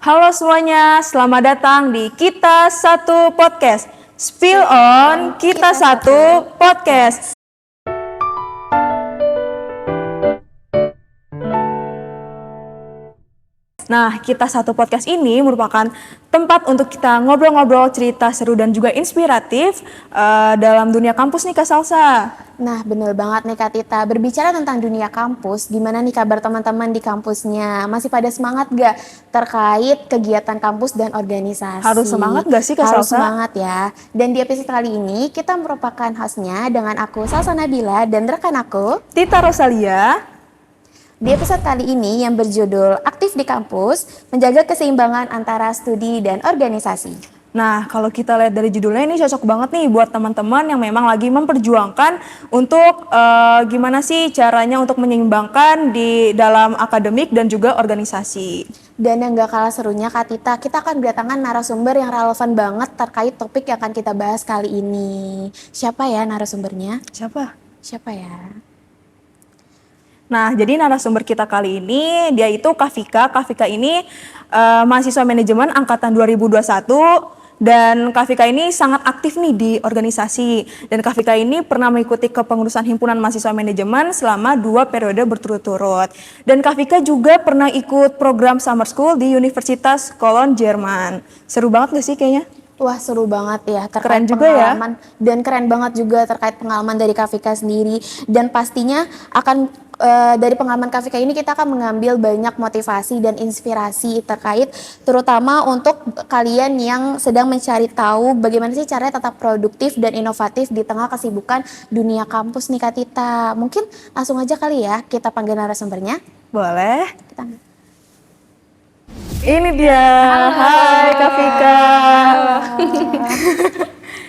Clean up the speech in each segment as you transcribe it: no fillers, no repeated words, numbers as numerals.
Halo semuanya, selamat datang di Kita Satu Podcast. Spill on Kita Satu Podcast. Nah, Kita Satu Podcast ini merupakan tempat untuk kita ngobrol-ngobrol cerita seru dan juga inspiratif dalam dunia kampus nih Kak Salsa. Nah, bener banget nih Kak Tita. Berbicara tentang dunia kampus, gimana nih kabar teman-teman di kampusnya? Masih pada semangat gak terkait kegiatan kampus dan organisasi? Harus semangat gak sih Kak Harus Salsa? semangat ya. Dan di episode kali ini kita merupakan hostnya dengan aku Salsa Nabila dan rekan aku Tita Rosalia. Di episode kali ini yang berjudul Aktif di Kampus, menjaga keseimbangan antara studi dan organisasi. Nah, kalau kita lihat dari judulnya ini cocok banget nih buat teman-teman yang memang lagi memperjuangkan untuk gimana sih caranya untuk menyeimbangkan di dalam akademik dan juga organisasi. Dan yang gak kalah serunya Kak Tita, kita akan berdatangan narasumber yang relevan banget terkait topik yang akan kita bahas kali ini. Siapa ya narasumbernya? Siapa ya? Nah, jadi narasumber kita kali ini dia itu Kak Vika ini mahasiswa manajemen angkatan 2021 dan Kak Vika ini sangat aktif nih di organisasi. Dan Kak Vika ini pernah mengikuti kepengurusan himpunan mahasiswa manajemen selama 2 periode berturut-turut. Dan Kak Vika juga pernah ikut program summer school di Universitas Cologne, Jerman. Seru banget gak sih kayaknya? Wah, seru banget ya terkait Keren juga pengalaman ya? Dan keren banget juga terkait pengalaman dari Kak Vika sendiri. Dan pastinya akan dari pengalaman Kak Vika ini kita akan mengambil banyak motivasi dan inspirasi terkait terutama untuk kalian yang sedang mencari tahu bagaimana sih caranya tetap produktif dan inovatif di tengah kesibukan dunia kampus nih Kak Tita. Mungkin langsung aja kali ya kita panggil narasumbernya. Boleh. Kita... Ini dia. Halo. Hai Kak Vika.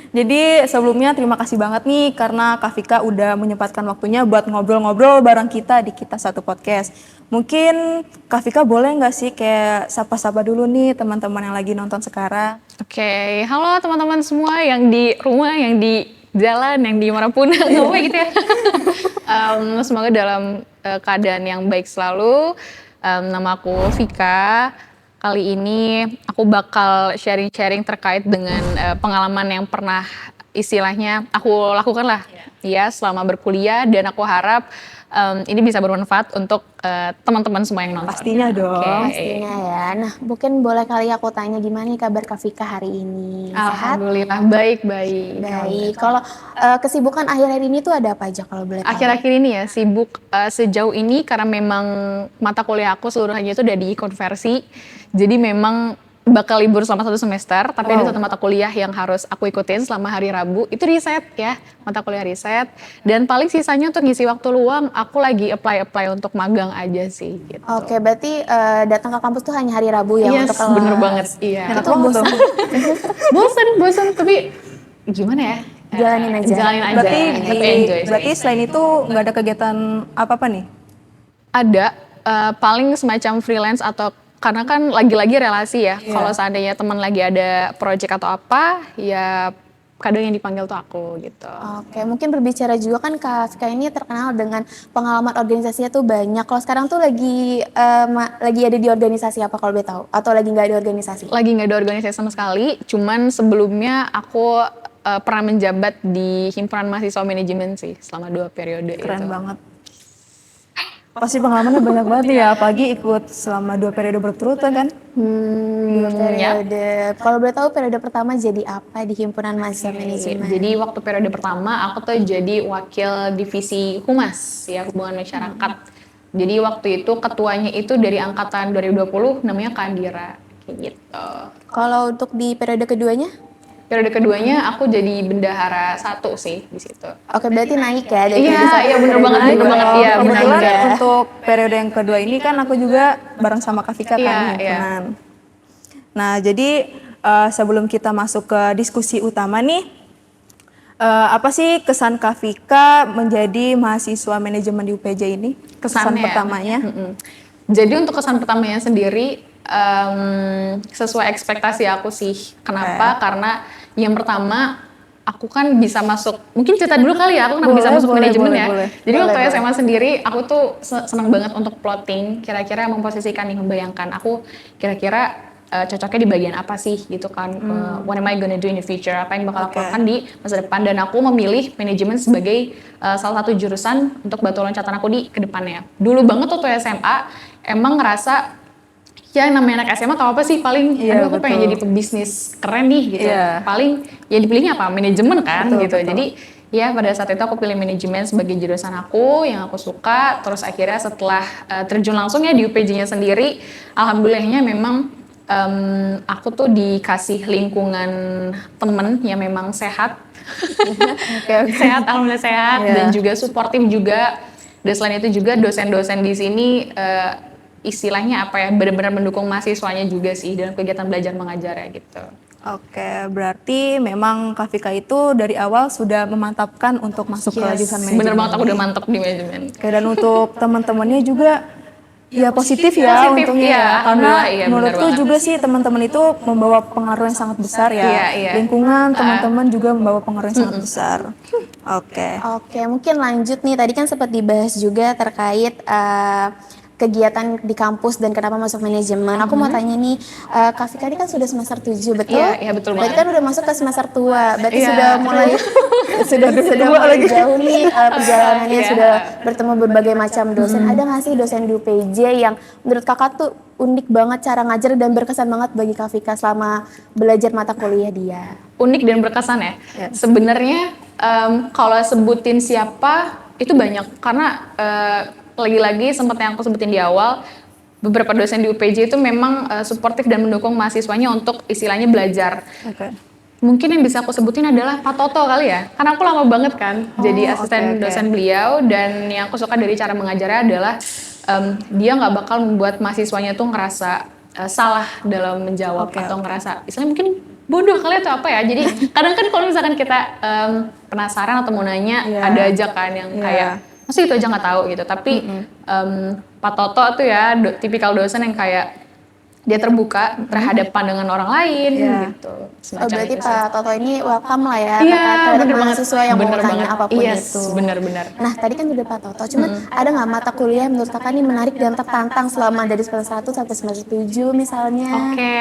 Jadi sebelumnya terima kasih banget nih karena Kak Vika udah menyempatkan waktunya buat ngobrol-ngobrol bareng kita di Kita Satu Podcast. Mungkin Kak Vika boleh nggak sih kayak sapa-sapa dulu nih teman-teman yang lagi nonton sekarang? Oke, halo teman-teman semua yang di rumah, yang di jalan, yang di manapun, ngomong gitu ya. Semoga dalam keadaan yang baik selalu. Nama aku Vika. Kali ini aku bakal sharing-sharing terkait dengan pengalaman yang pernah istilahnya aku lakukan lah ya selama berkuliah, dan aku harap ini bisa bermanfaat untuk teman-teman semua yang nonton. Pastinya dong. Pastinya ya. Nah, mungkin boleh kali aku tanya gimana nih kabar Kak Vika hari ini? Sehat? Alhamdulillah baik-baik. Baik. Kalau kesibukan akhir-akhir ini tuh ada apa aja kalau boleh tahu? Akhir-akhir ini ya sibuk sejauh ini karena memang mata kuliah aku seluruhnya itu udah dikonversi. Jadi memang bakal libur selama 1 semester, tapi ada satu mata kuliah yang harus aku ikutin selama hari Rabu, itu riset ya, mata kuliah riset. Dan paling sisanya untuk ngisi waktu luang, aku lagi apply untuk magang aja sih gitu. Oke, berarti datang ke kampus tuh hanya hari Rabu ya untuk kelas? Bener banget, iya. Itu bosan. bosan, tapi gimana ya? Jalanin aja. Berarti selain itu nggak ada kegiatan apa-apa nih? Ada, paling semacam freelance atau karena kan lagi-lagi relasi ya. Yeah. Kalau seandainya teman lagi ada project atau apa, ya kadang yang dipanggil tuh aku gitu. Oke, mungkin berbicara juga kan Kak Vika ini terkenal dengan pengalaman organisasinya tuh banyak. Kalau sekarang tuh lagi ada di organisasi apa kalau boleh tahu? Atau lagi nggak ada organisasi? Lagi nggak ada organisasi sama sekali. Cuman sebelumnya aku pernah menjabat di himpunan mahasiswa manajemen sih selama 2 periode. Keren banget. Pasti pengalamannya banyak banget ya, apalagi ikut selama 2 periode berturut kan? 2 periode. Ya. Kalau boleh tahu periode pertama jadi apa di himpunan mahasiswa manajemen? Jadi waktu periode pertama aku tuh jadi wakil divisi humas ya, hubungan masyarakat. Jadi waktu itu ketuanya itu dari angkatan 2020 namanya Kandira kayak gitu. Kalau untuk di periode keduanya? Periode keduanya aku jadi bendahara 1 sih di situ. Oke, berarti naik ya dari Iya bener banget ya. Kebetulan untuk periode yang kedua ini kan aku juga bareng sama Kak Vika kan himpunan. Nah, jadi sebelum kita masuk ke diskusi utama nih, apa sih kesan Kak Vika menjadi mahasiswa manajemen di UPJ ini? Kesan pertamanya? Jadi untuk kesan pertamanya sendiri sesuai ekspektasi aku sih. Kenapa? Karena yang pertama aku kan bisa masuk, mungkin cerita dulu kali ya, aku kenapa bisa masuk manajemen ya. Jadi waktu SMA sendiri aku tuh senang banget untuk plotting, kira-kira memposisikan nih, membayangkan aku kira-kira cocoknya di bagian apa sih gitu kan. What am I gonna do in the future, apa yang bakal aku Oke. lakukan di masa depan, dan aku memilih manajemen sebagai salah satu jurusan untuk batu loncatan aku di kedepannya. Dulu banget waktu SMA emang ngerasa ya namanya anak SMA tau apa sih, paling Iya, aduh aku pengen betul. jadi pebisnis keren nih gitu. Iya. Paling ya dipilihnya apa, manajemen kan Betul, gitu. betul. Jadi ya pada saat itu aku pilih manajemen sebagai jurusan aku yang aku suka. Terus akhirnya setelah terjun langsung ya di UPJ-nya sendiri, alhamdulillahnya memang aku tuh dikasih lingkungan temen yang memang sehat. Sehat, alhamdulillah sehat. Iya. Dan juga suportif juga. Dan selain itu juga dosen-dosen di sini istilahnya apa ya, benar-benar mendukung mahasiswanya juga sih dalam kegiatan belajar mengajar ya gitu. Oke, berarti memang Kak Vika itu dari awal sudah memantapkan untuk masuk ke jurusan manajemen. Bener banget, aku udah mantap di manajemen. Oke, dan untuk teman-temannya juga ya positif ya Positif, untungnya iya. ya. Karena Alhamdulillah, iya, bener menurutku banget. juga sih teman-teman itu membawa pengaruh yang sangat besar ya. Iya, iya. Lingkungan teman-teman juga membawa pengaruh yang sangat besar. Oke. Oke, mungkin lanjut nih. Tadi kan sempat dibahas juga terkait kegiatan di kampus dan kenapa masuk manajemen. Aku mau tanya nih, Kak Vika ini kan sudah semester 7, betul? Iya, iya, betul Berarti banget. kan udah masuk ke semester tua. Berarti Iya. sudah mulai sudah mulai jauh nih perjalanannya, Iya. sudah bertemu berbagai macam dosen. Ada nggak sih dosen di UPJ yang menurut Kakak tuh unik banget cara ngajar dan berkesan banget bagi Kak Vika selama belajar mata kuliah dia? Unik dan berkesan ya. Sebenarnya kalau sebutin siapa itu banyak, karena lagi-lagi seperti yang aku sebutin di awal, beberapa dosen di UPJ itu memang suportif dan mendukung mahasiswanya untuk istilahnya belajar. Oke. Mungkin yang bisa aku sebutin adalah Pak Toto kali ya, karena aku lama banget kan jadi asisten oke. dosen beliau, dan yang aku suka dari cara mengajarnya adalah dia nggak bakal membuat mahasiswanya tuh ngerasa salah dalam menjawab atau ngerasa istilahnya mungkin bodoh kali atau apa ya. Jadi kadang kan kalau misalkan kita penasaran atau mau nanya, Iya. ada aja kan yang Iya. kayak masa itu aja nggak tahu gitu. Tapi Pak Toto tuh ya tipikal dosen yang kayak dia terbuka terhadap pandangan orang lain Iya. gitu. Oh, Semacam berarti itu sih. Pak Toto ini welcome lah ya Iya, terhadap bener banget. mahasiswa yang mau Bener tanya banget. apapun Yes, itu. bener-bener. Nah, tadi kan udah Pak Toto, cuman ada nggak mata kuliah yang menurut Kakak ini menarik dan tertantang selama dari semester 1 sampai semester 7 misalnya? Oke,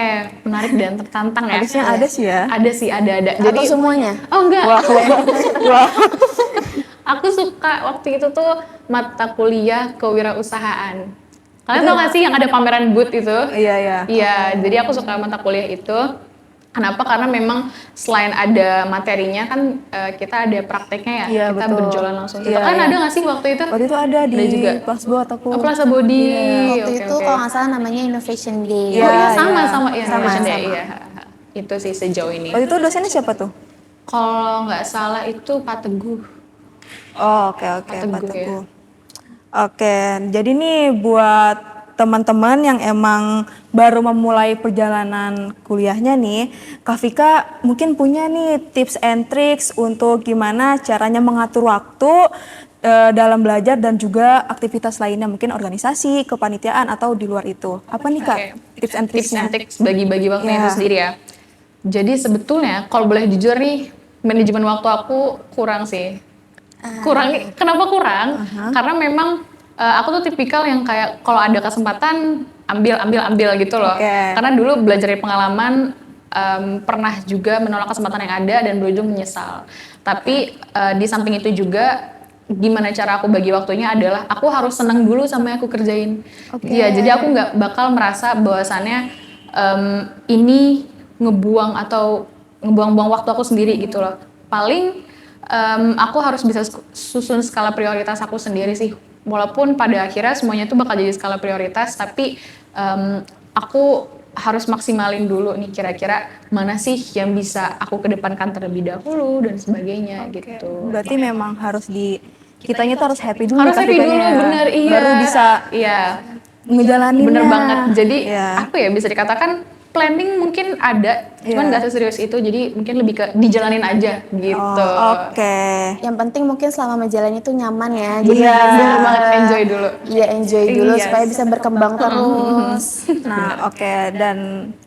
menarik dan tertantang ya. Harusnya ada sih ya. Ada sih, ada. Atau semuanya? Oh enggak. Wah. Aku suka waktu itu tuh mata kuliah kewirausahaan. Kalian tau gak sih yang ada pameran booth itu? Iya, iya. Iya, jadi aku suka mata kuliah itu. Kenapa? Karena memang selain ada materinya kan kita ada prakteknya ya. Iya, Kita betul. berjualan langsung. Iya, Kalian iya. ada gak sih waktu itu? Waktu itu ada di juga. kelas buat aku. Oh, Plaza Body. Waktu Oke, itu oke. kalau nggak salah namanya Innovation Day. Iya, Oh iya, sama, iya. sama. Iya, Sama, Innovation Day, sama. iya. Itu sih sejauh ini. Waktu itu dosennya siapa tuh? Kalau nggak salah itu Pak Teguh. Oh, oke, Pak Teguh, Pak ya. Teguh. Oke, jadi nih buat teman-teman yang emang baru memulai perjalanan kuliahnya nih, Kak Vika mungkin punya nih tips and tricks untuk gimana caranya mengatur waktu dalam belajar dan juga aktivitas lainnya, mungkin organisasi, kepanitiaan atau di luar itu. Apa nih Kak Oke. tips and Tips tricksnya? and tricks bagi-bagi waktunya Iya. itu sendiri ya. Jadi sebetulnya kalau boleh jujur nih, manajemen waktu aku kurang sih. Kurang, kenapa kurang? Karena memang aku tuh tipikal yang kayak kalau ada kesempatan ambil gitu loh. Oke. Karena dulu belajar dari pengalaman pernah juga menolak kesempatan yang ada dan berujung menyesal. Tapi di samping itu juga gimana cara aku bagi waktunya adalah aku harus senang dulu sama yang aku kerjain. Iya, jadi aku nggak bakal merasa bahwasannya ini ngebuang-buang waktu aku sendiri gitu loh. Paling aku harus bisa susun skala prioritas aku sendiri sih. Walaupun pada akhirnya semuanya tuh bakal jadi skala prioritas, tapi aku harus maksimalin dulu nih kira-kira mana sih yang bisa aku kedepankan terlebih dahulu dan sebagainya gitu. Berarti memang harus kitanya tuh harus happy dulu. Harus Kak happy Vikanya. dulu, bener, iya. Baru bisa Iya. ngejalaninnya. Bener banget. Jadi Iya. apa ya, bisa dikatakan planning mungkin ada, Cuman nggak seserius itu, jadi mungkin lebih ke dijalanin aja gitu. Oke. Yang penting mungkin selama menjalani itu nyaman ya. Jadi Iya. Bener banget, enjoy dulu. Iya, enjoy dulu Iya. supaya bisa berkembang terus. Nah, oke. Dan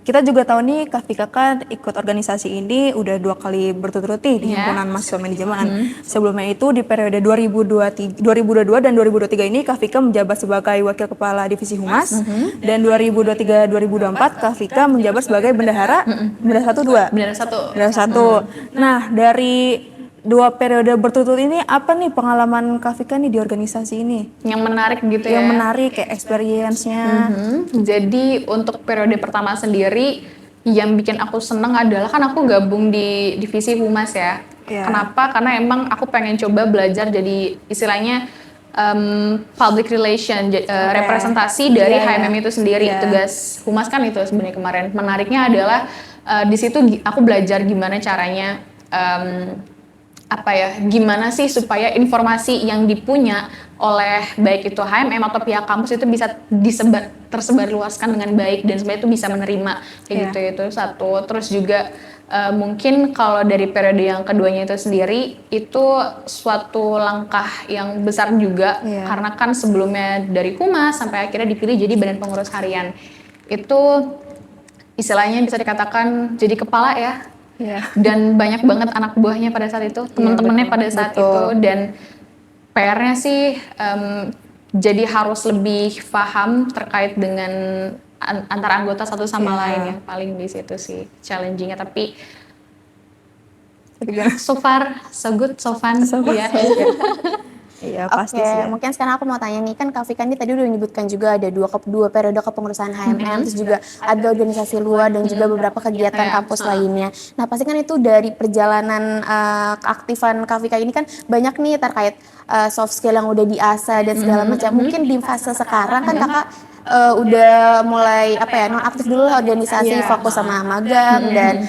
kita juga tahu nih Kak Vika kan ikut organisasi ini udah 2 kali berturut-turut nih di Iya. Himpunan Mahasiswa Manajemen. Sebelumnya itu di periode 2022 dan 2023 ini Kak Vika menjabat sebagai Wakil Kepala Divisi Humas. Dan 2023-2024 Kak Vika menjabat sebagai Bendahara Bendahara 1 2. Bener satu. Bendahara 1. Nah, dari 2 periode berturut-turut ini apa nih pengalaman Kak Vika nih di organisasi ini? Yang menarik gitu ya. Yang menarik kayak experience-nya. Jadi untuk periode pertama sendiri yang bikin aku seneng adalah kan aku gabung di divisi humas ya. Iya. Kenapa? Karena emang aku pengen coba belajar jadi istilahnya public relation, representasi dari HMM itu sendiri. Iya. Tugas humas kan itu sebenarnya kemarin. Menariknya adalah di situ aku belajar gimana caranya gimana sih supaya informasi yang dipunya oleh baik itu HMM atau pihak kampus itu bisa tersebar luaskan dengan baik dan sebenarnya itu bisa menerima kayak gitu. Itu satu. Terus juga mungkin kalau dari periode yang keduanya itu sendiri itu suatu langkah yang besar juga karena kan sebelumnya dari humas sampai akhirnya dipilih jadi badan pengurus harian. Itu istilahnya bisa dikatakan jadi kepala ya. Dan banyak banget anak buahnya pada saat itu, teman-temannya pada saat itu, dan PR-nya sih jadi harus lebih paham terkait dengan antara anggota satu sama lain ya, paling di situ sih challenging-nya, tapi so far so good, so fun. Iya, pasti Oke, sih. mungkin sekarang aku mau tanya nih, kan Kak Vika ini tadi udah menyebutkan juga ada dua periode kepengurusan HMM, terus juga ada organisasi luar dan juga beberapa kegiatan kampus lainnya. Nah, pasti kan itu dari perjalanan keaktifan Kak Vika ini kan banyak nih terkait soft skill yang udah diasah dan segala macam. Mungkin di fase sekarang kan Kakak udah mulai nonaktif dulu lah organisasi, fokus sama magang dan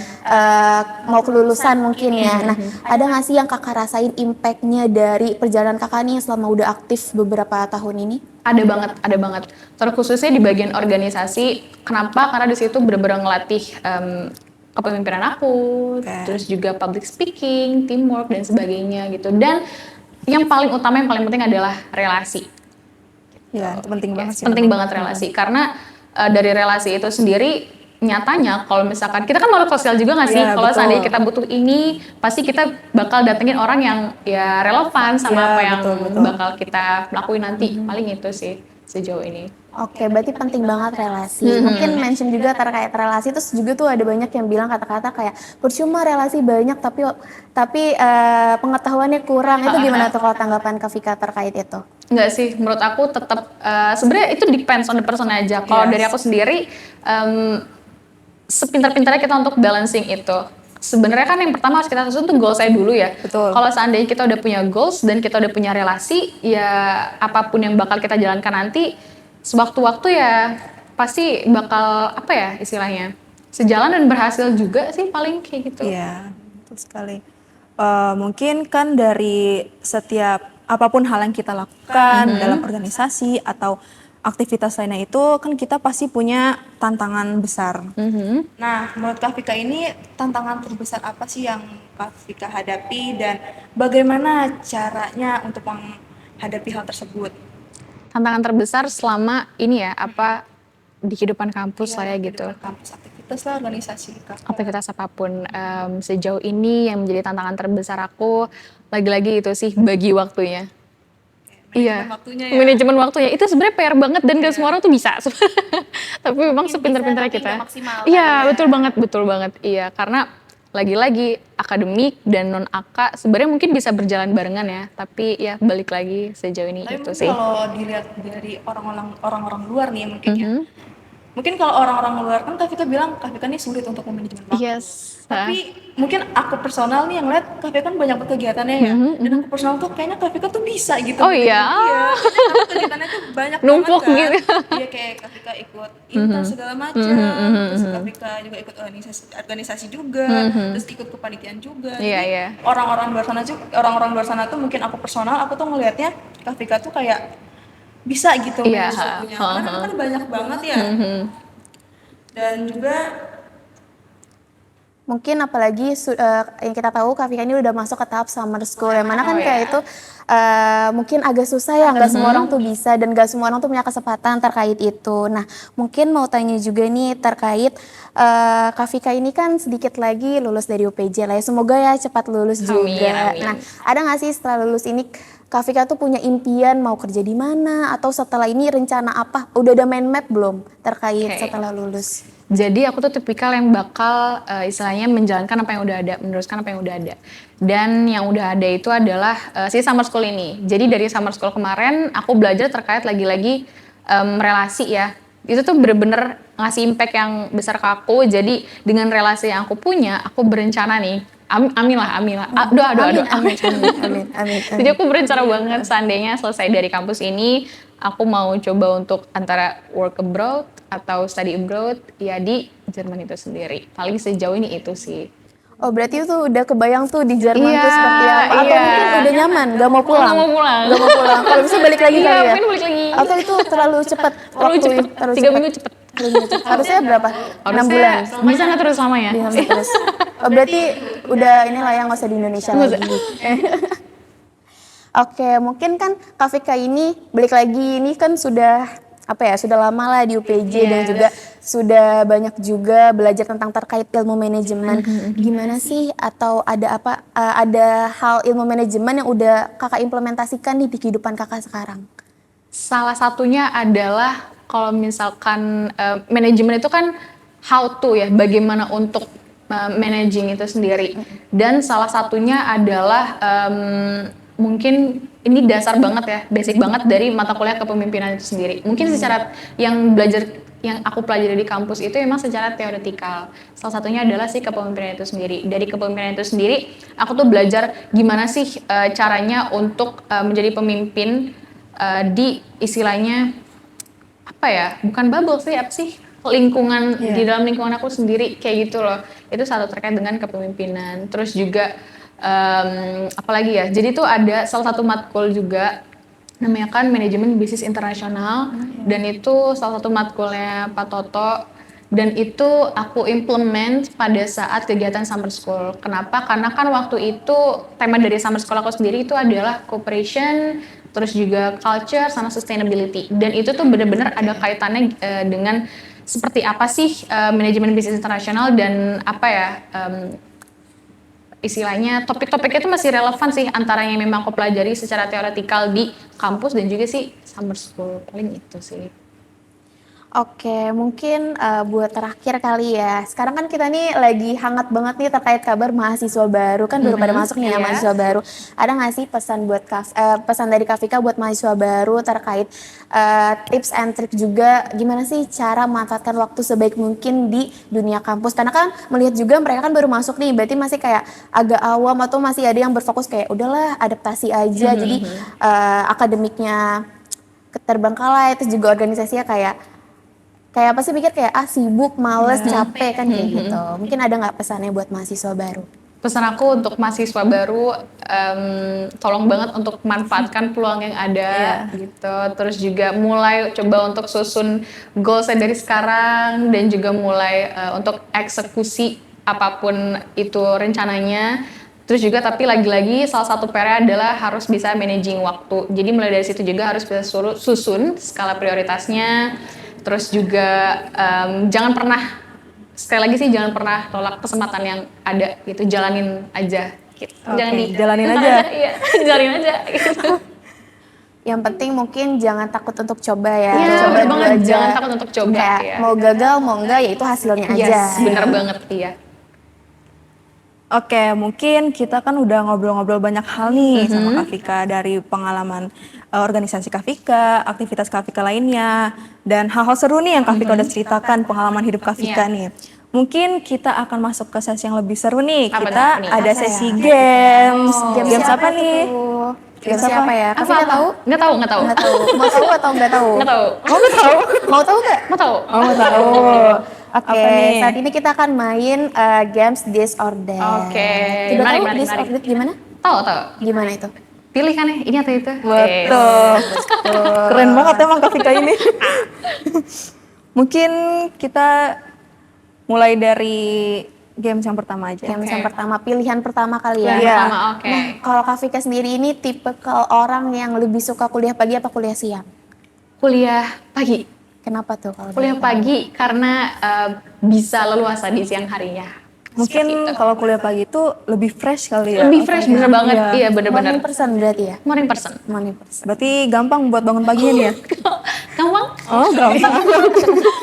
mau kelulusan mungkin ya. Nah, ada nggak sih yang Kakak rasain impact-nya dari perjalanan Kakak nih selama udah aktif beberapa tahun ini? Ada banget. Terkhususnya di bagian organisasi. Kenapa? Karena di situ benar-benar ngelatih kepemimpinan aku, terus juga public speaking, teamwork dan sebagainya gitu. Dan yang paling utama, yang paling penting adalah relasi. Ya, itu penting banget sih. Penting banget relasi, karena dari relasi itu sendiri nyatanya kalau misalkan kita kan makhluk sosial juga nggak sih, kalau seandainya kita butuh ini pasti kita bakal datengin orang yang ya relevan sama apa yang bakal kita lakuin nanti. Paling itu sih sejauh ini. Oke, berarti penting banget relasi. Mungkin mention juga terkait relasi, terus juga tuh ada banyak yang bilang kata-kata kayak percuma relasi banyak tapi pengetahuannya kurang. Itu gimana tuh kalau tanggapan Kak Vika terkait itu? Enggak sih, menurut aku tetap sebenarnya itu depends on the person aja. Kalau dari aku sendiri sepintar-pintarnya kita untuk balancing itu. Sebenarnya kan yang pertama harus kita susun tuh goal saya dulu ya. Betul. Kalau seandainya kita udah punya goals dan kita udah punya relasi, ya apapun yang bakal kita jalankan nanti sewaktu-waktu ya pasti bakal istilahnya sejalan dan berhasil juga sih, paling kayak gitu. Iya, betul sekali. Mungkin kan dari setiap apapun hal yang kita lakukan dalam organisasi atau aktivitas lainnya itu kan kita pasti punya tantangan besar. Nah, menurut Kak Vika ini tantangan terbesar apa sih yang Kak Vika hadapi dan bagaimana caranya untuk menghadapi hal tersebut? Tantangan terbesar selama ini ya di kehidupan kampus lah ya gitu. Kampus, aktivitas lah, organisasi. Aktivitas apapun sejauh ini yang menjadi tantangan terbesar aku lagi-lagi itu sih bagi waktunya. Manajemen waktunya itu sebenarnya PR banget dan gak semua orang tuh bisa. Tapi memang sepintar-pintarnya kita. Iya, betul banget. Iya, karena lagi-lagi akademik dan non AK sebenarnya mungkin bisa berjalan barengan ya, tapi ya balik lagi sejauh ini tapi itu sih. Kalau dilihat dari orang-orang luar nih mungkin ya. Mungkin kalau orang-orang luar kan Kak Vika bilang Kak Vika nih sulit untuk memanajemen waktu. Tapi mungkin aku personal nih yang lihat Kak Vika kan banyak kegiatannya ya. Dan aku personal tuh kayaknya Kak Vika tuh bisa gitu. Oh iya. Karena kegiatannya tuh banyak numpuk banget kan. gitu. Iya, kayak Kak Vika ikut inter segala macam. Terus Kak Vika juga ikut organisasi juga. Terus ikut kepanitiaan juga. Iya. Orang-orang luar sana tuh mungkin aku personal aku tuh ngelihatnya Kak Vika tuh kayak bisa gitu manage waktunya. Karena kan banyak banget ya. Dan juga Mungkin apalagi yang kita tahu Kak Vika ini udah masuk ke tahap summer school, yang mana kan Oh, kayak ya. itu mungkin agak susah ya, nggak semua orang tuh bisa dan nggak semua orang tuh punya kesempatan terkait itu. Nah, mungkin mau tanya juga nih terkait Kak Vika ini kan sedikit lagi lulus dari UPJ lah ya, semoga ya cepat lulus Amin, juga. amin. Nah, ada nggak sih setelah lulus ini Kak Vika tuh punya impian mau kerja di mana atau setelah ini rencana apa? Udah ada mind map belum terkait Oke. setelah lulus? Jadi aku tuh tipikal yang bakal istilahnya menjalankan apa yang udah ada, meneruskan apa yang udah ada. Dan yang udah ada itu adalah si summer school ini. Jadi dari summer school kemarin aku belajar terkait lagi-lagi relasi ya. Itu tuh bener-bener ngasih impact yang besar ke aku. Jadi dengan relasi yang aku punya, aku berencana nih. Amin lah. Doa. Amin. Jadi aku berencana banget seandainya selesai dari kampus ini, aku mau coba untuk antara work abroad atau study abroad ya di Jerman itu sendiri. Paling sejauh ini itu sih. Oh berarti itu udah kebayang tuh di Jerman Iya, tuh seperti apa? Atau iya. mungkin udah nyaman, gak mau pulang? Nggak mau pulang. Gak mau pulang. Kalau bisa balik lagi Iya, kali ya? mungkin balik lagi. Atau itu terlalu cepat? Terlalu cepet, 3 minggu cepet. Harusnya berapa? 6 bulan? Bisa nggak terus lama ya? Bisa terus. Oh, berarti udah inilah yang nggak usah di Indonesia Nggak lagi. Oke, mungkin kan Kak Vika ini balik lagi ini kan sudah sudah lama lah di UPJ dan Yes. juga sudah banyak juga belajar tentang terkait ilmu manajemen. Gimana sih atau ada hal ilmu manajemen yang udah Kakak implementasikan nih di kehidupan Kakak sekarang? Salah satunya adalah kalau misalkan manajemen itu kan how to ya, bagaimana untuk managing itu sendiri. Dan salah satunya adalah mungkin ini dasar banget ya, basic banget dari mata kuliah kepemimpinan itu sendiri. Mungkin secara yang aku pelajari di kampus itu memang secara teoretikal. Salah satunya adalah si kepemimpinan itu sendiri. Dari kepemimpinan itu sendiri, aku tuh belajar gimana sih caranya untuk menjadi pemimpin di istilahnya apa ya? Bukan bubble sih, apa sih? Lingkungan di dalam lingkungan aku sendiri kayak gitu loh. Itu satu terkait dengan kepemimpinan. Terus juga apalagi ya? Jadi tuh ada salah satu matkul juga namanya kan manajemen bisnis internasional dan itu salah satu matkulnya Pak Toto dan itu aku implement pada saat kegiatan summer school. Kenapa? Karena kan waktu itu tema dari summer school aku sendiri itu adalah cooperation, terus juga culture sama sustainability dan itu tuh benar-benar ada kaitannya dengan seperti apa sih manajemen bisnis internasional dan apa ya istilahnya topik-topik itu masih relevan sih antara yang memang aku pelajari secara teoretikal di kampus dan juga sih summer school, paling itu sih. Oke, mungkin buat terakhir kali ya. Sekarang kan kita nih lagi hangat banget nih terkait kabar mahasiswa baru kan baru pada masuk nih ya iya. mahasiswa baru. Ada nggak sih pesan buat pesan dari Kak Vika buat mahasiswa baru terkait tips and trick juga gimana sih cara memanfaatkan waktu sebaik mungkin di dunia kampus? Karena kan melihat juga mereka kan baru masuk nih, berarti masih kayak agak awam atau masih ada yang berfokus kayak udahlah adaptasi aja. Jadi akademiknya terbengkalai, terus juga organisasinya kayak apa sih pikir kayak sibuk, males, capek kan kayak gitu. Mungkin ada nggak pesannya buat mahasiswa baru? Pesan aku untuk mahasiswa baru, tolong banget untuk manfaatkan peluang yang ada gitu. Terus juga mulai coba untuk susun goalsnya dari sekarang dan juga mulai untuk eksekusi apapun itu rencananya. Terus juga tapi lagi-lagi salah satu PR adalah harus bisa managing waktu. Jadi mulai dari situ juga harus bisa susun skala prioritasnya. Terus juga jangan pernah, sekali lagi sih jangan pernah tolak kesempatan yang ada gitu, jalanin aja gitu. Jalanin aja. Iya, jalanin aja gitu. Yang penting mungkin jangan takut untuk coba ya. Iya, Coba bener dulu banget, aja. jangan takut untuk coba, Kayak ya. mau gagal mau enggak ya itu hasilnya aja. Yes, bener banget, iya. Oke, mungkin kita kan udah ngobrol-ngobrol banyak hal nih sama Kak Vika dari pengalaman organisasi Kak Vika, aktivitas Kak Vika lainnya, dan hal-hal seru nih yang Kak Vika udah ceritakan pengalaman hidup Kak Vika nih. Mungkin kita akan masuk ke sesi yang lebih seru nih. Apa Kita nih? ada sesi games. Games apa itu? nih? Games apa ya? Kak Vika Apa? tahu? Nggak tahu. Nggak tahu. Mau tahu atau nggak tahu? Nggak tahu. Mau tahu nggak? Mau tahu. Oh, mau tahu. Oke, Apa nih? saat ini kita akan main games this or that. Oke, Udah tahu menarik. this or that gimana? Tahu. Gimana itu? Pilih kan ya, ini atau itu? Betul. Keren banget emang Kak Vika ini. Mungkin kita mulai dari Games yang pertama aja. Games yang pertama, pilihan pertama kali ya. Yang Iya. pertama, oke. Nah, kalau Kak Vika sendiri ini tipe orang yang lebih suka kuliah pagi apa kuliah siang? Kuliah pagi. Kenapa tuh kalau Kuliah boleh tahu? pagi karena bisa leluasa di siang harinya. Mungkin Seperti itu. kalau kuliah pagi itu lebih fresh kali ya. Lebih fresh, bener banget. Iya. Iya, bener-bener. Morning person berarti ya? Morning person. Morning person. Berarti gampang buat bangun paginya nih ya? Gampang? Oh, gampang.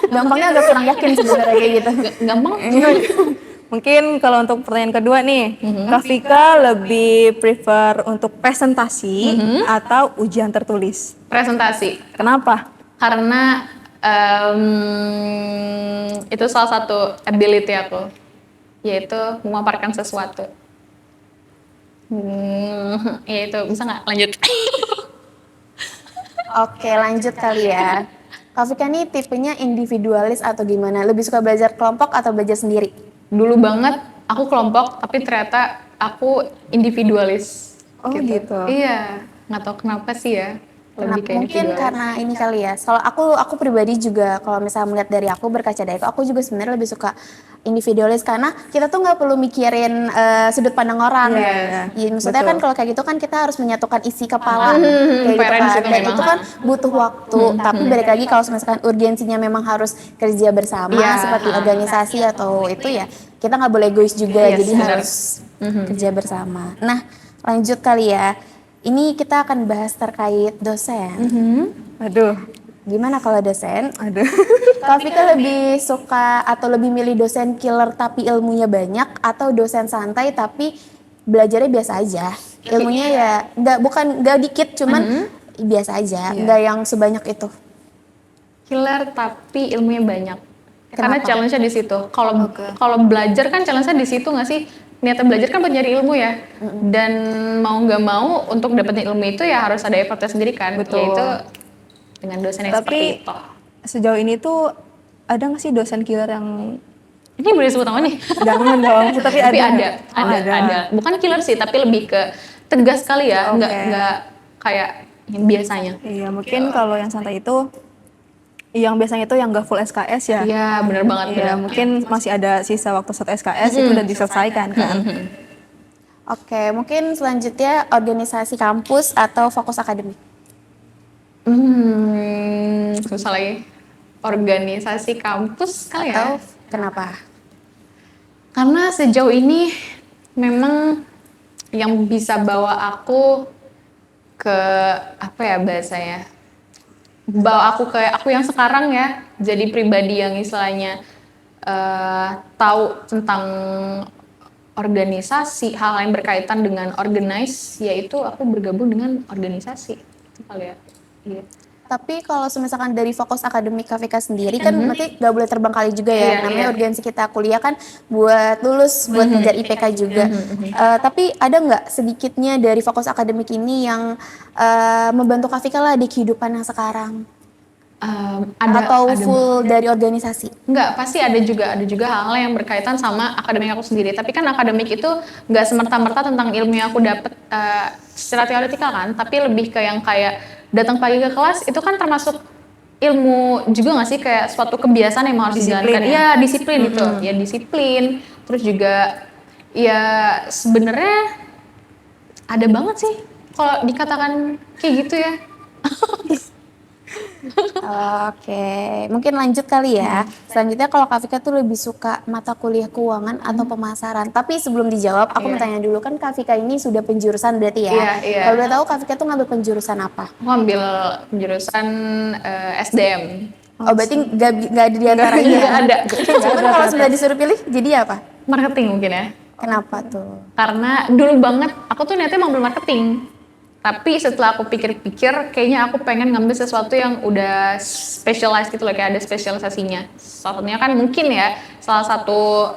Gampangnya agak kurang yakin sebenarnya kayak gitu. Gampang? Mungkin kalau untuk pertanyaan kedua nih, Kak Vika lebih prefer untuk presentasi atau ujian tertulis? Presentasi. Kenapa? Karena itu salah satu ability aku, yaitu memaparkan sesuatu. Ya itu, bisa nggak lanjut? Oke, lanjut kali ya. Kak Vika nih tipenya individualis atau gimana? Lebih suka belajar kelompok atau belajar sendiri? Dulu banget aku kelompok, tapi ternyata aku individualis. Oh, gitu. Iya, nggak tahu kenapa sih ya. Lebih kayak Mungkin individualis. karena ini kali ya. Kalau aku pribadi juga kalau misalnya melihat dari aku berkaca dari aku juga sebenarnya lebih suka individualis karena kita tuh nggak perlu mikirin sudut pandang orang. Iya, iya. Ya, maksudnya Betul. kan kalau kayak gitu kan kita harus menyatukan isi kepala kayak gitu parents kan. itu Dan memang. itu kan butuh waktu. Tapi balik lagi kalau misalkan urgensinya memang harus kerja bersama Iya. seperti organisasi atau itu ya kita nggak boleh egois juga Yes, jadi benar. harus kerja bersama. Nah lanjut kali ya. Ini kita akan bahas terkait dosen. Aduh, Gimana kalau dosen? aduh. Kak Vika lebih suka atau lebih milih dosen killer tapi ilmunya banyak atau dosen santai tapi belajarnya biasa aja? Ilmunya ya nggak dikit cuman biasa aja, nggak yang sebanyak itu. Killer tapi ilmunya banyak. Karena Kenapa? challenge-nya di situ. Kalau belajar kan challenge-nya di situ nggak sih? Niatnya belajar kan buat nyari ilmu ya. Dan mau nggak mau untuk dapetin ilmu itu ya harus ada effortnya sendiri kan. Betul. Yaitu dengan dosen yang seperti Tapi itu. sejauh ini tuh ada nggak sih dosen killer yang Ini boleh disebut nama nih? jangan dong, tapi Tapi ada. ada. Bukan killer sih, tapi lebih ke tegas kali ya. Oke. Nggak kayak yang biasanya. Iya, mungkin kalau yang santai itu yang biasanya itu yang nggak full SKS ya. Iya, bener banget. Iya, bener. mungkin masih ada sisa waktu 1 SKS itu udah diselesaikan kan. Oke, mungkin selanjutnya organisasi kampus atau fokus akademik. Susah lagi. Organisasi kampus kali Atau ya. kenapa? Karena sejauh ini memang yang bisa bawa aku ke apa ya bahasanya? Bawa aku ke aku yang sekarang ya, jadi pribadi yang istilahnya tahu tentang organisasi, hal-hal yang berkaitan dengan organize, yaitu aku bergabung dengan organisasi. Itu kali ya. Iya. Tapi kalau misalkan dari fokus akademik KVK sendiri kan berarti nggak boleh terbang kali juga ya. Iya, Namanya iya. urgensi kita kuliah kan buat lulus, buat ngejar IPK juga. Tapi ada nggak sedikitnya dari fokus akademik ini yang membantu KVK lah di kehidupan yang sekarang? Atau full dari organisasi? Enggak, pasti ada juga hal-hal yang berkaitan sama akademik aku sendiri. Tapi kan akademik itu nggak semerta-merta tentang ilmu yang aku dapat secara teoretikal kan, tapi lebih ke yang kayak datang pagi ke kelas itu kan termasuk ilmu juga nggak sih, kayak suatu kebiasaan yang harus Disiplin dijalankan. ya? Iya, disiplin itu. Ya disiplin. Terus juga ya sebenarnya ada banget sih kalau dikatakan kayak gitu ya. Oke, mungkin lanjut kali ya. Selanjutnya kalau Kak Vika tuh lebih suka mata kuliah keuangan atau pemasaran. Tapi sebelum dijawab, aku mau tanya dulu kan Kak Vika ini sudah penjurusan berarti ya. Iya, iya. Kalau boleh tahu Kak Vika tuh ngambil penjurusan apa? Aku ambil jurusan SDM. Oh berarti nggak ada di antara ini ya? Nggak ada. Cuman kalau sudah disuruh pilih, jadi apa? Marketing mungkin ya. Kenapa tuh? Karena dulu banget aku tuh niatnya mau ambil marketing. Tapi setelah aku pikir-pikir, kayaknya aku pengen ngambil sesuatu yang udah specialized gitu loh, kayak ada spesialisasinya. Salah satunya kan mungkin ya, salah satu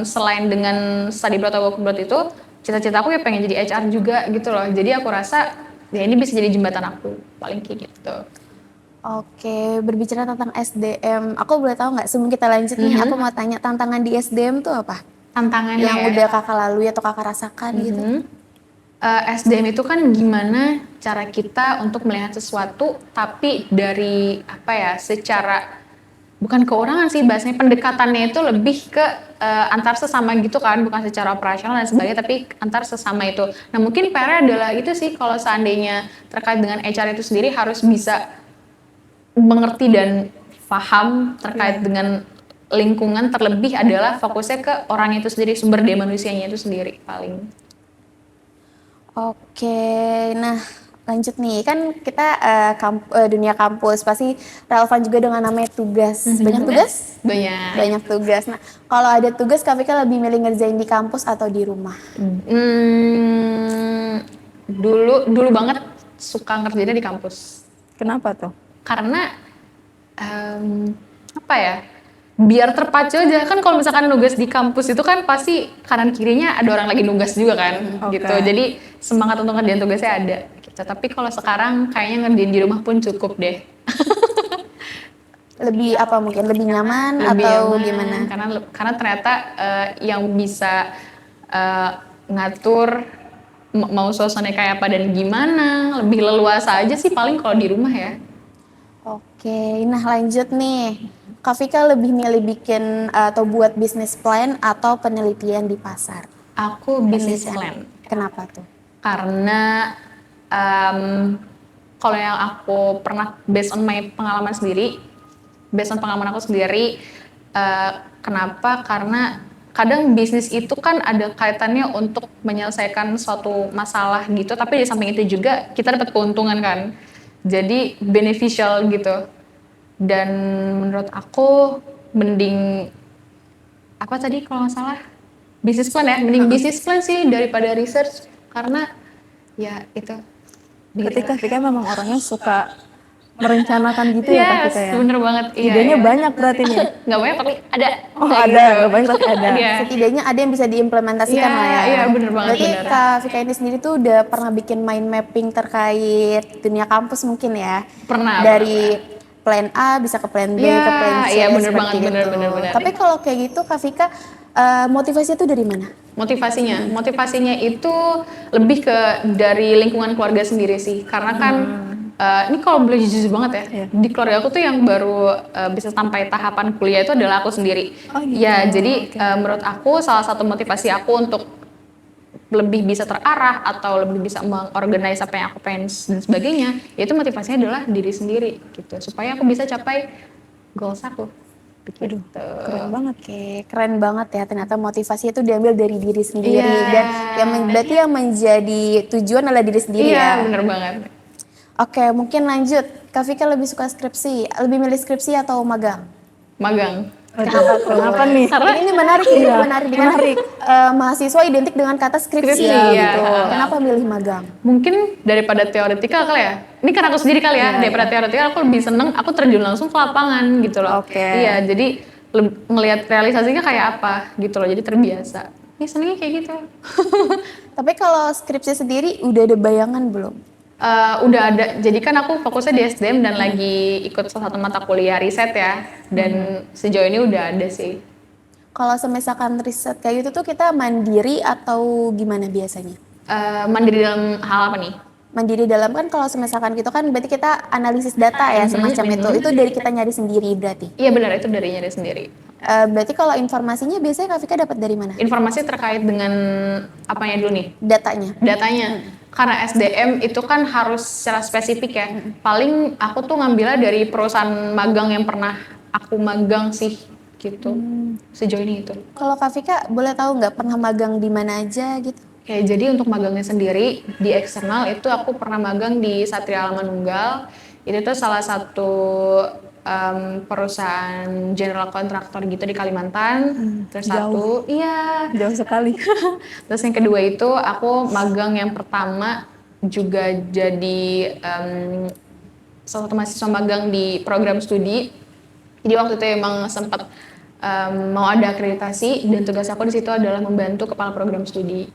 selain dengan study abroad atau work abroad itu, cita-cita aku ya pengen jadi HR juga gitu loh. Jadi aku rasa ya ini bisa jadi jembatan aku, paling kayak gitu. Oke, berbicara tentang SDM, aku boleh tahu nggak sebelum kita lanjut nih, aku mau tanya tantangan di SDM tuh apa? Tantangannya Yang ya. udah kakak lalui atau kakak rasakan gitu? SDM itu kan gimana cara kita untuk melihat sesuatu tapi dari apa ya secara bukan keurangan sih bahasanya, pendekatannya itu lebih ke antar sesama gitu kan, bukan secara operasional dan sebagainya, tapi antar sesama itu. Nah mungkin PR adalah itu sih, kalau seandainya terkait dengan HR itu sendiri harus bisa mengerti dan paham terkait dengan lingkungan, terlebih adalah fokusnya ke orang itu sendiri, sumber daya manusianya itu sendiri paling. Oke, nah lanjut nih, kan kita dunia kampus pasti relevan juga dengan namanya tugas. Banyak tugas? Banyak. Banyak tugas. Nah, kalau ada tugas, Kak Vika lebih milih ngerjain di kampus atau di rumah? Dulu banget suka ngerjainnya di kampus. Kenapa tuh? Karena apa ya, biar terpacu aja kan. Kalau misalkan nugas di kampus itu kan pasti kanan kirinya ada orang lagi nugas juga kan, gitu. Jadi semangat untuk ngerjain tugasnya ada gitu. Tapi kalau sekarang kayaknya ngerjain di rumah pun cukup deh. Lebih apa mungkin? Lebih nyaman Lebih atau aman, gimana? karena ternyata yang bisa ngatur mau suasananya kayak apa dan gimana, lebih leluasa aja sih paling kalau di rumah ya. Oke, nah lanjut nih. Kak Vika lebih milih bikin atau buat bisnis plan atau penelitian di pasar? Aku bisnis Penelitian. plan. Kenapa tuh? Karena kalau yang aku pernah based on pengalaman aku sendiri, kenapa? Karena kadang bisnis itu kan ada kaitannya untuk menyelesaikan suatu masalah gitu, tapi di samping itu juga kita dapat keuntungan kan, jadi beneficial gitu. Dan menurut aku mending apa tadi kalau nggak salah, bisnis plan ya, mending bisnis plan sih daripada research, karena ya itu. Berarti Kak Vika memang orangnya suka merencanakan gitu ya Kak Yes, Vika ya? bener banget. Idenya banyak berarti nih. Nggak banyak tapi ada. Oh Kayak ada, gitu. nggak banyak tapi ada. Iya. Setidaknya ada yang bisa diimplementasikan Iya, lah ya. iya, bener banget, Berarti bener. Kak Vika ini sendiri tuh udah pernah bikin mind mapping terkait dunia kampus mungkin ya? Pernah. Dari plan A bisa ke plan B, Iya, ke plan C, iya, bener seperti banget, bener, itu. bener, bener. Tapi kalau kayak gitu Kak Vika motivasinya tuh dari mana? Motivasinya itu lebih ke dari lingkungan keluarga sendiri sih, karena kan ini kalau boleh jujur banget ya, di keluarga aku tuh yang baru bisa sampai tahapan kuliah itu adalah aku sendiri. Oh, gitu. Ya, jadi menurut aku salah satu motivasi aku untuk lebih bisa terarah atau lebih bisa mengorganize apa yang aku pengen dan sebagainya, yaitu motivasinya adalah diri sendiri gitu, supaya aku bisa capai goals aku. Aduh, keren banget. Oke, keren banget ya. Ternyata motivasi itu diambil dari diri sendiri Iya. dan berarti yang menjadi tujuan adalah diri sendiri Iya, ya. bener banget. Oke, mungkin lanjut. Kak Vika lebih suka skripsi, lebih milih skripsi atau magang? Magang. Kenapa tuh? Kenapa nih? Ini menarik, ini menarik. Menarik. Mahasiswa identik dengan kata skripsi, Skripsi, gitu. iya. Kenapa milih magang? Mungkin daripada teoretikal kali ya. Ini kan aku sendiri kali ya. Daripada teoretikal aku lebih seneng aku terjun langsung ke lapangan gitu loh. Oke. Iya, jadi ngelihat realisasinya kayak apa gitu loh. Jadi terbiasa. Ya senengnya kayak gitu. Tapi kalau skripsi sendiri udah ada bayangan belum? Udah ada. Jadi kan aku fokusnya di SDM dan lagi ikut salah satu mata kuliah riset ya. Dan sejauh ini udah ada sih. Kalau misalkan riset kayak gitu tuh kita mandiri atau gimana biasanya? Mandiri dalam hal apa nih? Mandiri dalam kan kalau misalkan gitu kan berarti kita analisis data ya semacam itu dari kita nyari sendiri berarti. Iya benar, itu dari nyari sendiri. Berarti kalau informasinya biasanya Kak Vika dapat dari mana? Informasi terkait dengan apanya dulu nih? Datanya. Karena SDM itu kan harus secara spesifik ya. Paling aku tuh ngambilnya dari perusahaan magang yang pernah aku magang sih gitu. Sejauh ini itu. Kalau Kak Vika boleh tahu nggak pernah magang di mana aja gitu? Oke, jadi untuk magangnya sendiri di eksternal itu aku pernah magang di Satria Alam Manunggal. Itu tuh salah satu perusahaan general contractor gitu di Kalimantan. Terus jauh. Jauh sekali. Terus yang kedua itu aku magang yang pertama juga jadi salah satu mahasiswa magang di program studi. Jadi waktu itu emang sempat mau ada akreditasi dan tugas aku di situ adalah membantu kepala program studi.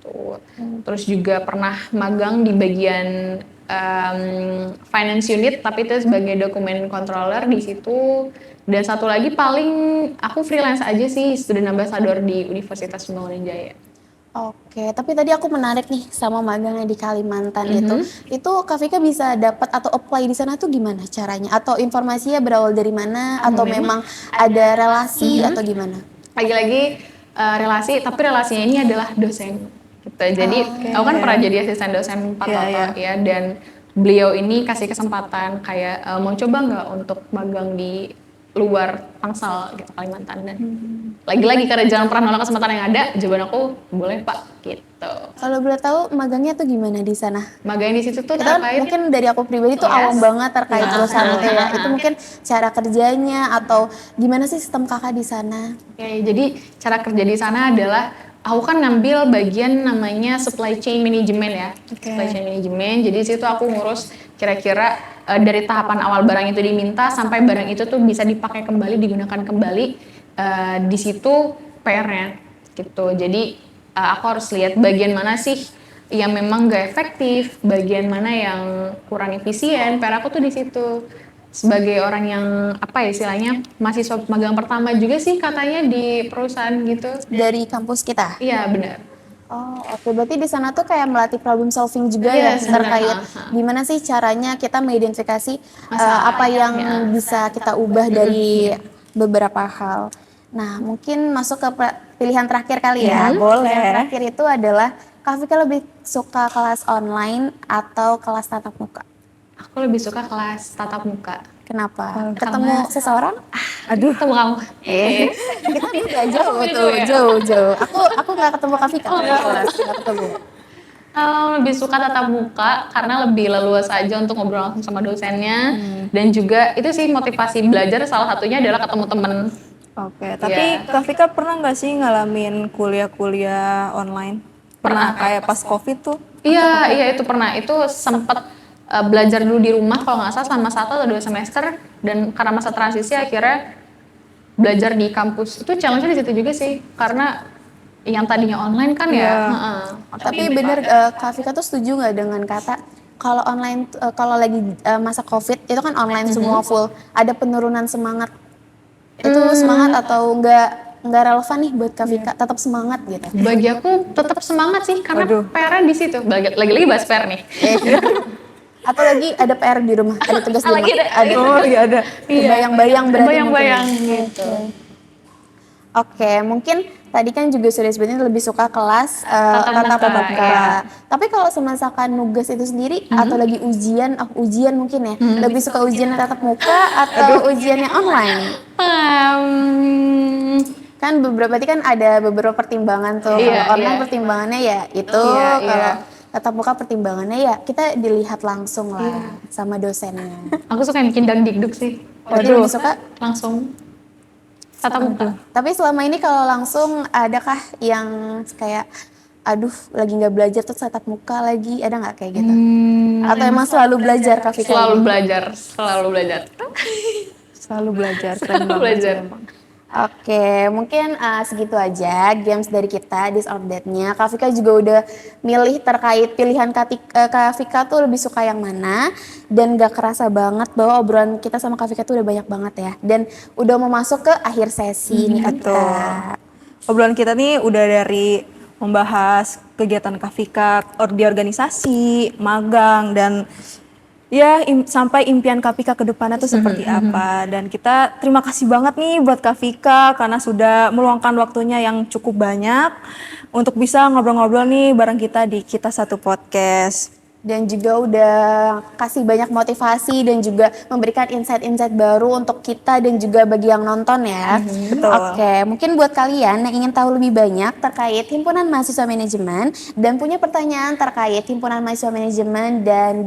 Gitu. Terus juga pernah magang di bagian finance unit, tapi itu sebagai dokumen controller di situ. Dan satu lagi paling aku freelance aja sih, student ambassador di Universitas Pembangunan Jaya. Oke, tapi tadi aku menarik nih sama magangnya di Kalimantan itu. Itu Kak Vika bisa dapat atau apply di sana tuh gimana caranya? Atau informasinya berawal dari mana? Atau memang ada relasi atau gimana? Lagi-lagi relasi, tapi relasinya ini adalah dosen gitu. Jadi aku kan pernah jadi asisten dosen Pak Toto ya, dan beliau ini kasih kesempatan kayak mau coba nggak untuk magang di luar Tangsel gitu, Kalimantan. Dan lagi-lagi karena jangan pernah nolak kesempatan yang ada, jawaban aku boleh Pak gitu. Kalau boleh tahu magangnya tuh gimana di sana? Magang di situ tuh Itu kan terkait mungkin dari aku pribadi tuh awam banget terkait perusahaan itu ya. Itu mungkin cara kerjanya atau gimana sih sistem kakak di sana? Oke, jadi cara kerja di sana adalah aku kan ngambil bagian namanya supply chain management ya. Supply chain management. Jadi di situ aku ngurus kira-kira dari tahapan awal barang itu diminta sampai barang itu tuh bisa dipakai kembali, digunakan kembali. Di situ PR-nya gitu. Jadi aku harus lihat bagian mana sih yang memang gak efektif, bagian mana yang kurang efisien. PR aku tuh di situ. Sebagai orang yang apa ya istilahnya mahasiswa magang pertama juga sih katanya di perusahaan gitu. Dari kampus kita? Iya benar. Oh, oke. Berarti di sana tuh kayak melatih problem solving juga Iya, ya sebenarnya. terkait gimana sih caranya kita mengidentifikasi apa yang bisa kita ubah dari beberapa hal. Nah, mungkin masuk ke pilihan terakhir kali ya. boleh. Pilihan terakhir itu adalah Kak Vika lebih suka kelas online atau kelas tatap muka? Aku lebih suka kelas tatap muka. Kenapa? Ketemu seseorang? Aduh, ketemu kamu. Kita udah jauh tuh, jauh. Aku nggak ketemu Kak Vika. Nggak ketemu. Lebih suka tatap muka karena lebih leluasa aja untuk ngobrol langsung sama dosennya, dan juga itu sih motivasi belajar salah satunya adalah ketemu temen. Oke, tapi Kak Vika pernah nggak sih ngalamin kuliah-kuliah online? Pernah kayak pas COVID tuh? Iya itu pernah. Itu sempet belajar dulu di rumah kalau nggak salah selama 1 atau 2 semester, dan karena masa transisi akhirnya belajar di kampus. Itu challenge-nya di situ juga sih, karena yang tadinya online kan ya. Tapi bener Kak Vika tuh setuju nggak dengan kata kalau online kalau lagi masa COVID itu kan online semua full, ada penurunan semangat. Itu semangat atau nggak relevan nih buat Kak Vika, tetap semangat gitu. Bagi aku tetap semangat sih karena PR-nya di situ. Lagi-lagi bahas PR nih. Atau lagi ada PR di rumah, ada tugas di rumah. Lagi ada. Oh iya ada. Bayang-bayang berarti Bayang-bayang mungkin. gitu. Oke, mungkin tadi kan juga sudah sebenarnya lebih suka kelas tatap muka, muka. iya. Tapi kalau misalkan nugas itu sendiri atau lagi ujian, ujian mungkin ya, lebih suka ujian tatap muka atau ujian yang online? Kan berarti kan ada beberapa pertimbangan tuh. Iya, Kalau online iya. pertimbangannya ya itu, Iya, kalau iya. tatap muka pertimbangannya ya kita dilihat langsung lah sama dosennya. Aku suka yang bikin dangdikduk sih. Berarti lebih suka. Langsung tatap muka. Tapi selama ini kalau langsung adakah yang kayak aduh lagi nggak belajar terus tatap muka lagi, ada nggak kayak gitu? Atau emang selalu belajar Kak Vika? Selalu belajar. Selalu belajar, keren banget. Belajar. Oke, mungkin segitu aja games dari kita, this or that-nya. Kak Vika juga udah milih terkait pilihan Kak Vika tuh lebih suka yang mana. Dan gak kerasa banget bahwa obrolan kita sama Kak Vika tuh udah banyak banget ya. Dan udah mau masuk ke akhir sesi nih Kak Vika. Obrolan kita nih udah dari membahas kegiatan Kak Vika di organisasi, magang, dan ya sampai impian Kak Vika ke depannya tuh seperti apa. Dan kita terima kasih banget nih buat Kak Vika karena sudah meluangkan waktunya yang cukup banyak untuk bisa ngobrol-ngobrol nih bareng kita di Kita Satu Podcast. Dan juga udah kasih banyak motivasi dan juga memberikan insight-insight baru untuk kita dan juga bagi yang nonton ya. Betul. Oke, mungkin buat kalian yang ingin tahu lebih banyak terkait Himpunan Mahasiswa Manajemen dan punya pertanyaan terkait Himpunan Mahasiswa Manajemen dan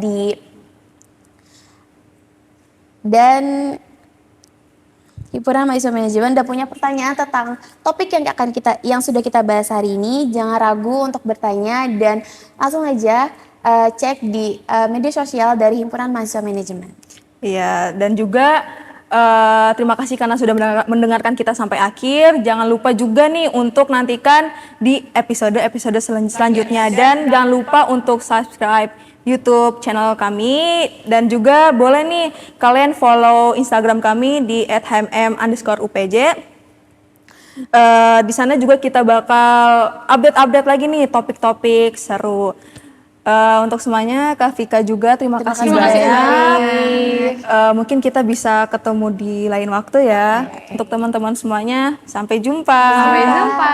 Himpunan Mahasiswa Manajemen dan punya pertanyaan tentang topik yang sudah kita bahas hari ini, jangan ragu untuk bertanya dan langsung aja cek di media sosial dari Himpunan Mahasiswa Manajemen. Iya, dan juga terima kasih karena sudah mendengarkan kita sampai akhir. Jangan lupa juga nih untuk nantikan di episode-episode selanjutnya. Dan jangan lupa untuk subscribe YouTube channel kami. Dan juga boleh nih kalian follow Instagram kami di @hmm_upj. Di sana juga kita bakal update-update lagi nih topik-topik seru. Untuk semuanya, Kak Vika juga terima kasih banyak. Mungkin kita bisa ketemu di lain waktu ya. Untuk teman-teman semuanya, sampai jumpa. Sampai jumpa.